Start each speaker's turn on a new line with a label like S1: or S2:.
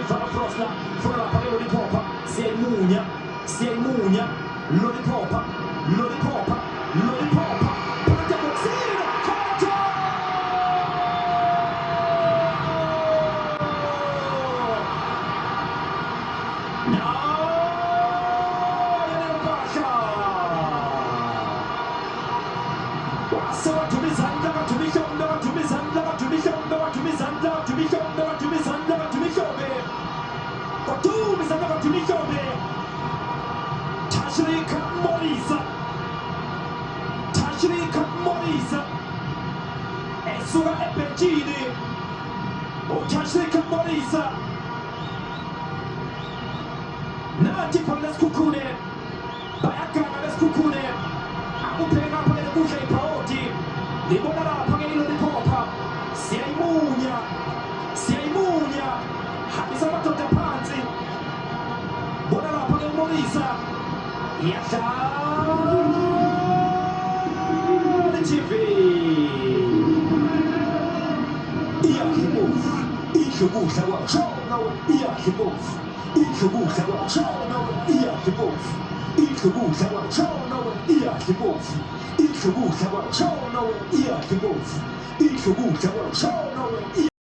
S1: Fala Frosla, fora la palla Lollipop, si Mugna, Lollipop, parte a boxino, calcio! No! Enel Pasha! Tashrik Morisa e sulla Epergini o Tashrik Morisa Nati per le scucune Bayakana le scucune Amupena per le buche ai paoti Limonara per il Lollipop si Mugna Habisamato da Panzi Buonara per il Morisa Yasha TV. Ichibusha wa chono, Ichibusha wa chono, Ichibusha wa chono, Ichibusha wa chono,